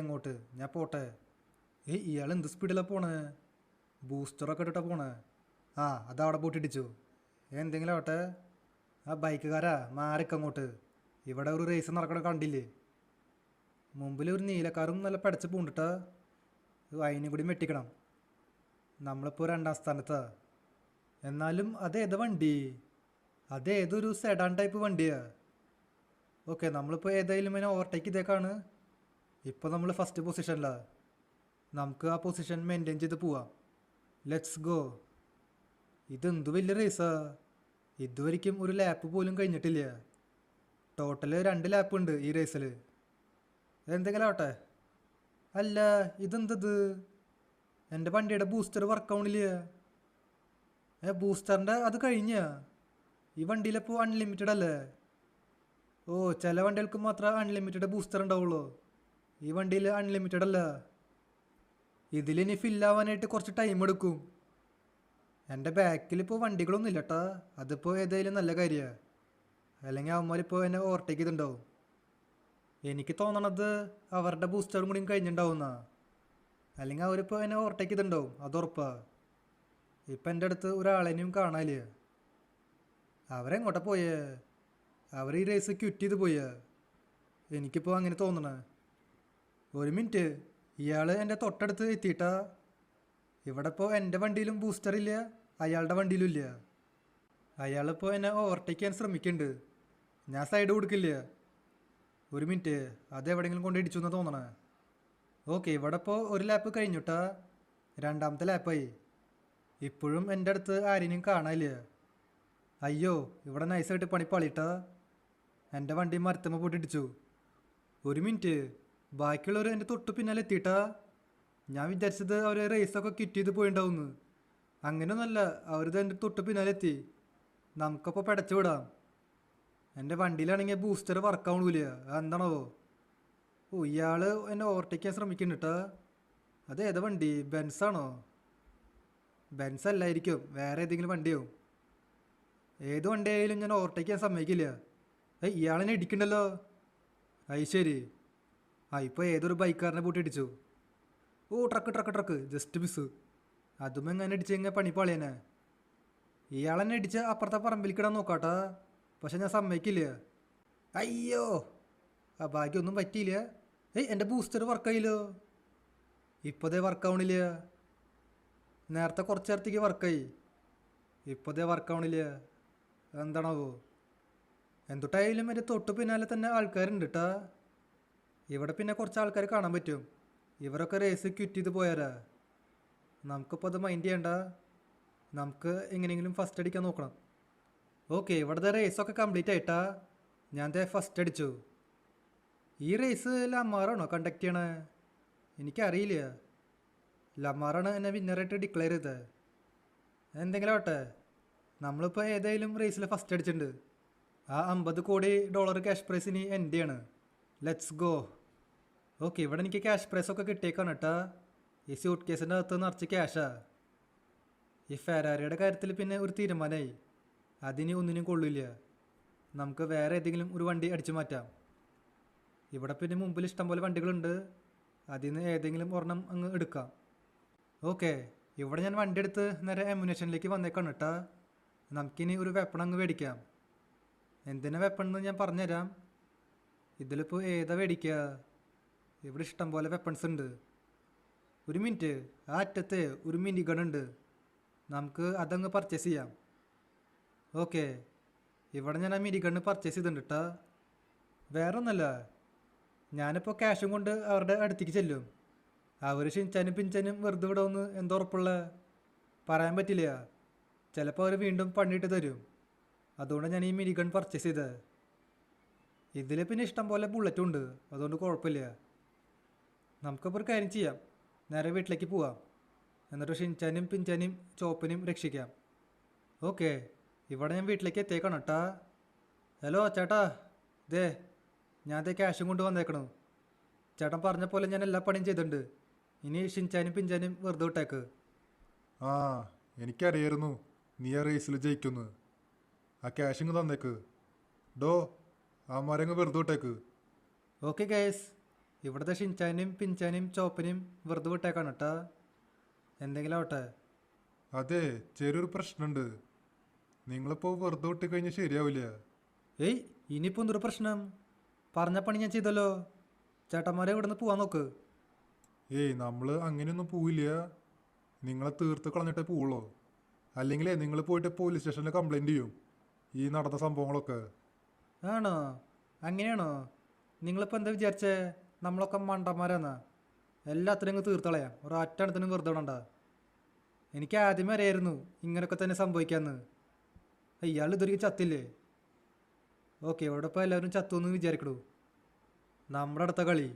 അങ്ങോട്ട് ഞാൻ പോട്ടെ. ഇയാൾ എന്ത് സ്പീഡിലാണ് പോണേ? ബൂസ്റ്ററൊക്കെ ഇട്ടിട്ടാ പോണേ. ആ അതവിടെ പോട്ടിടിച്ചു. എന്തെങ്കിലും ആവട്ടെ. ആ ബൈക്കുകാരാ മാറിക്കങ്ങോട്ട്. ഇവിടെ ഒരു റേസ് നടക്കണ കണ്ടില്ലേ? മുമ്പിൽ ഒരു നീലക്കാരും നല്ല പടച്ച് പൂണ്ടിട്ടാ. അതിനും കൂടി മെട്ടിക്കണം. നമ്മളിപ്പോൾ 2ാം സ്ഥാനത്താ. എന്നാലും അതേതാ വണ്ടി? അതേതൊരു സെഡാൻ ടൈപ്പ് വണ്ടിയാ. ഓക്കെ, നമ്മളിപ്പോൾ ഏതായാലും അതിനെ ഓവർടേക്ക് ചെയ്തേക്കാണ്. ഇപ്പോൾ നമ്മൾ ഫസ്റ്റ് പൊസിഷനിലാണ്. നമുക്ക് ആ പൊസിഷൻ മെയിൻറ്റെയിൻ ചെയ്ത് പോവാം. Let's go. ഇതെന്ത് വലിയ റേസാ. ഇതുവരെയ്ക്കും ഒരു ലാപ്പ് പോലും കഴിഞ്ഞിട്ടില്ല. ടോട്ടൽ 2 ലാപ്പ് ഉണ്ട് ഈ റേസിൽ. എന്തെങ്കിലും ആവട്ടെ. അല്ല, ഇതെന്തത്? എൻ്റെ വണ്ടിയുടെ ബൂസ്റ്റർ വർക്കാവണില്ല. ബൂസ്റ്ററിൻ്റെ അത് കഴിഞ്ഞ ഈ വണ്ടിയിലിപ്പോൾ അൺലിമിറ്റഡ് അല്ലേ? ഓ, ചില വണ്ടികൾക്ക് മാത്രമേ അൺലിമിറ്റഡ് ബൂസ്റ്റർ ഉണ്ടാവുള്ളൂ. ഈ വണ്ടിയിൽ അൺലിമിറ്റഡ് അല്ല. ഇതിലിനി ഫില്ലാവാനായിട്ട് കുറച്ച് ടൈം എടുക്കും. എൻ്റെ ബാക്കിലിപ്പോൾ വണ്ടികളൊന്നും ഇല്ല കേട്ടാ. അതിപ്പോൾ ഏതായാലും നല്ല കാര്യമാണ്. അല്ലെങ്കിൽ അവന്മാരിപ്പോൾ എന്നെ ഓവർടേക്ക് ചെയ്തിട്ടുണ്ടാവും. എനിക്ക് തോന്നണത് അവരുടെ ബൂസ്റ്ററും കൂടി കഴിഞ്ഞിട്ടുണ്ടാവുന്ന. അല്ലെങ്കിൽ അവരിപ്പോൾ എന്നെ ഓവർടേക്ക് ചെയ്തിട്ടുണ്ടാവും, അതുറപ്പാ. ഇപ്പം എൻ്റെ അടുത്ത് ഒരാളെയും കാണാനില്ല. അവരെങ്ങോട്ടാ പോയേ? അവർ ഈ റേസ് ക്വിറ്റ് ചെയ്ത് പോയേ? എനിക്കിപ്പോൾ അങ്ങനെ തോന്നണേ. ഒരു മിനിറ്റ്, ഇയാൾ എൻ്റെ തൊട്ടടുത്ത് എത്തിയിട്ടാ. ഇവിടെ ഇപ്പോൾ എൻ്റെ വണ്ടിയിലും ബൂസ്റ്റർ ഇല്ല, അയാളുടെ വണ്ടിയിലും ഇല്ല. അയാളിപ്പോൾ എന്നെ ഓവർടേക്ക് ചെയ്യാൻ ശ്രമിക്കുന്നുണ്ട്. ഞാൻ സൈഡ് കൊടുക്കില്ല. ഒരു മിനിറ്റ്, അതെവിടെയെങ്കിലും കൊണ്ട് ഇടിച്ചു എന്ന് തോന്നണേ. ഓക്കെ, ഇവിടെ ഇപ്പോൾ ഒരു ലാപ്പ് കഴിഞ്ഞിട്ടാ. 2ാമത്തെ ലാപ്പായി. ഇപ്പോഴും എൻ്റെ അടുത്ത് ആരെയും കാണാനില്ല. അയ്യോ, ഇവിടെ നൈസായിട്ട് പണിപ്പാളിട്ടാ. എൻ്റെ വണ്ടി മരത്തമ്മ പോട്ടിടിച്ചു. ഒരു മിനിറ്റ്, ബാക്കിയുള്ളവർ എൻ്റെ തൊട്ട് പിന്നാലെ എത്തിയിട്ടാ. ഞാൻ വിചാരിച്ചത് അവർ റേസൊക്കെ ക്വിറ്റ് ചെയ്ത് പോയിണ്ടാവുന്നു. അങ്ങനെയൊന്നുമല്ല, അവരിത് എൻ്റെ തൊട്ട് പിന്നാലെ എത്തി. നമുക്കപ്പോൾ പടച്ചു വിടാം. എൻ്റെ വണ്ടിയിലാണെങ്കിൽ ബൂസ്റ്റർ വർക്കാവണില്ല. എന്താണോ? ഓ, ഇയാൾ എന്നെ ഓവർടേക്ക് ചെയ്യാൻ ശ്രമിക്കുന്നുണ്ട്. അതേതാ വണ്ടി? ബെൻസാണോ? ബെൻസ് അല്ലായിരിക്കും, വേറെ ഏതെങ്കിലും വണ്ടിയാവും. ഏത് വണ്ടിയായാലും ഞാൻ ഓവർടേക്ക് ചെയ്യാൻ സമ്മതിക്കില്ല. ഇയാളെന്നെ ഇടിക്കണ്ടല്ലോ. അത് ശരി. ഇപ്പോൾ ഏതൊരു ബൈക്കാരനെ പൂട്ടിടിച്ചു. ഓ, ട്രക്ക് ജസ്റ്റ് മിസ്. അതും എങ്ങനെ ഇടിച്ച് കഴിഞ്ഞാൽ പണിപ്പാളിയനെ. ഇയാളെന്നെ ഇടിച്ച് അപ്പുറത്തെ പറമ്പിലിക്കിടാൻ നോക്കാട്ടാ. പക്ഷെ ഞാൻ സമ്മതിക്കില്ല. അയ്യോ, ആ ഭാഗ്യമൊന്നും പറ്റിയില്ല. എൻ്റെ ബൂസ്റ്റർ വർക്കായില്ലോ. ഇപ്പോഴേ വർക്കാവണില്ല. നേരത്തെ കുറച്ച് നേരത്തേക്ക് വർക്കായി. ഇപ്പോഴേ വർക്കാവണില്ല. എന്താണാവോ? എന്തൊട്ടായാലും എൻ്റെ തൊട്ട് പിന്നാലെ തന്നെ ആൾക്കാരുണ്ട് കേട്ടാ. ഇവിടെ പിന്നെ കുറച്ച് ആൾക്കാർ കാണാൻ പറ്റും. ഇവരൊക്കെ റേസ് ക്വിറ്റ് ചെയ്ത് പോയാരാ. നമുക്കിപ്പോൾ അത് മൈൻഡ് ചെയ്യണ്ട. നമുക്ക് എങ്ങനെയെങ്കിലും ഫസ്റ്റ് അടിക്കാൻ നോക്കണം. ഓക്കെ, ഇവിടുത്തെ റേസൊക്കെ കംപ്ലീറ്റ് ആയിട്ടാ. ഞാൻ ഫസ്റ്റ് അടിച്ചു. ഈ റേസ് ലമാറാണോ കണ്ടക്ട് ചെയ്യണേ? എനിക്കറിയില്ല. ലമാറാണ് എന്നെ വിന്നറായിട്ട് ഡിക്ലെയർ ചെയ്തത്. എന്തെങ്കിലും ആവട്ടെ, നമ്മളിപ്പോൾ ഏതായാലും റേസിൽ ഫസ്റ്റ് അടിച്ചിട്ടുണ്ട്. ആ $50 കോടി ക്യാഷ് പ്രൈസിന് എൻ്റെയാണ്. Let's go. ഓക്കെ, ഇവിടെ എനിക്ക് ക്യാഷ് പ്രൈസൊക്കെ കിട്ടിയേക്കാണ് കേട്ടാ. ഈ സ്യൂട്ട് കേസിൻ്റെ അകത്ത് നിറച്ച് ക്യാഷാ. ഈ ഫെരാരിയുടെ കാര്യത്തിൽ പിന്നെ ഒരു തീരുമാനമായി. അതിന് ഒന്നിനും കൊള്ളില്ല. നമുക്ക് വേറെ ഏതെങ്കിലും ഒരു വണ്ടി അടിച്ചു മാറ്റാം. ഇവിടെ പിന്നെ മുമ്പിൽ ഇഷ്ടംപോലെ വണ്ടികളുണ്ട്. അതിൽ നിന്ന് ഏതെങ്കിലും ഒരെണ്ണം അങ്ങ് എടുക്കാം. ഓക്കെ, ഇവിടെ ഞാൻ വണ്ടി എടുത്ത് നേരെ എമുനേഷനിലേക്ക് വന്നേക്കാണ് കേട്ടാ. നമുക്കിനി ഒരു വെപ്പൺ അങ്ങ് മേടിക്കാം. എന്തിനാ വെപ്പൺ എന്ന് ഞാൻ പറഞ്ഞുതരാം. ഇതിലിപ്പോൾ ഏതാ മേടിക്കുക? ഇവിടെ ഇഷ്ടംപോലെ വെപ്പൺസ് ഉണ്ട്. ഒരു മിനിറ്റ്, ആ അറ്റത്ത് ഒരു മിനി ഗൺ ഉണ്ട്. നമുക്ക് അതങ്ങ് പർച്ചേസ് ചെയ്യാം. ഓക്കെ, ഇവിടെ ഞാൻ ആ മിനി ഗണ്ണ് പർച്ചേസ് ചെയ്തിട്ടുണ്ട് കേട്ടോ. വേറെ ഒന്നല്ല, ഞാനിപ്പോൾ ക്യാഷും കൊണ്ട് അവരുടെ അടുത്തേക്ക് ചെല്ലും. അവർ ഷിൻചാനും പിഞ്ചാനും വെറുതെ വിടുമെന്ന് എന്തോ ഉറപ്പുള്ള? പറയാൻ പറ്റില്ല. ചിലപ്പോൾ അവർ വീണ്ടും പണിയിട്ട് തരും. അതുകൊണ്ട് ഞാൻ ഈ മിനി ഗൺ പർച്ചേസ് ചെയ്തത്. ഇതിൽ പിന്നെ ഇഷ്ടം പോലെ ബുള്ളറ്റും ഉണ്ട്, അതുകൊണ്ട് കുഴപ്പമില്ല. നമുക്കപ്പോൾ ഒരു കാര്യം ചെയ്യാം, നേരെ വീട്ടിലേക്ക് പോവാം. എന്നിട്ട് ഷിൻചാനും പിഞ്ചാനും ചോപ്പനും രക്ഷിക്കാം. ഓക്കെ, ഇവിടെ ഞാൻ വീട്ടിലേക്ക് എത്തിയേക്കണം കേട്ടാ. ഹലോ ചേട്ടാ, ദേ ഞാൻ ക്യാഷും കൊണ്ട് വന്നേക്കണു. ചേട്ടൻ പറഞ്ഞ പോലെ ഞാൻ എല്ലാ പണിയും ചെയ്തിട്ടുണ്ട്. ഇനി ഷിൻചാനും പിഞ്ചാനും വെറുതെ വിട്ടേക്ക്. ആ, എനിക്കറിയായിരുന്നു നീ ആ റേസിൽ ജയിക്കുന്നു. ആ ക്യാഷിങ് തന്നേക്ക്. ഡോ, ആ മരങ്ങ് വെറുതെ വിട്ടേക്ക്. ഓക്കെ ഗൈസ്, ഇവിടുത്തെ ഷിൻചാനെയും പിൻചാനെയും ചോപ്പനെയും വെറുതെ വിട്ടേക്കാണ് കേട്ടാ. എന്തെങ്കിലും ആവട്ടെ. അതെ, ചെറിയൊരു പ്രശ്നമുണ്ട്. നിങ്ങളിപ്പോൾ വെറുതെ വിട്ട് കഴിഞ്ഞാൽ ശരിയാവില്ല. ഏയ്, ഇനിയിപ്പോൾ എന്തൊരു പ്രശ്നം? പറഞ്ഞ പണി ഞാൻ ചെയ്തല്ലോ. ചേട്ടന്മാരെ ഇവിടുന്ന് പോവാൻ നോക്ക്. ഏയ്, നമ്മൾ അങ്ങനെയൊന്നും പോവില്ല. നിങ്ങളെ തീർത്ത് കളഞ്ഞിട്ടേ പോവുള്ളൂ. അല്ലെങ്കിലേ നിങ്ങൾ പോയിട്ട് പോലീസ് സ്റ്റേഷനിൽ കംപ്ലൈൻറ്റ് ചെയ്യും ഈ നടന്ന സംഭവങ്ങളൊക്കെ. ആണോ? അങ്ങനെയാണോ? നിങ്ങളിപ്പോൾ എന്താ വിചാരിച്ചേ? നമ്മളൊക്കെ മണ്ടന്മാരാന്നാ? എല്ലാത്തിനും അങ്ങ് തീർത്തളയാം, ഒരു അറ്റണത്തിനും വെറുതെ വിടണ്ട. എനിക്ക് ആദ്യമേ അറിയായിരുന്നു ഇങ്ങനെയൊക്കെ തന്നെ സംഭവിക്കാമെന്ന്. ഇയാൾ ഇതൊരിക്കൽ ചത്തില്ലേ? ഓക്കെ, ഇവിടെ ഇപ്പോൾ എല്ലാവരും ചത്തു എന്ന് വിചാരിക്കണു. നമ്മുടെ അടുത്ത കളി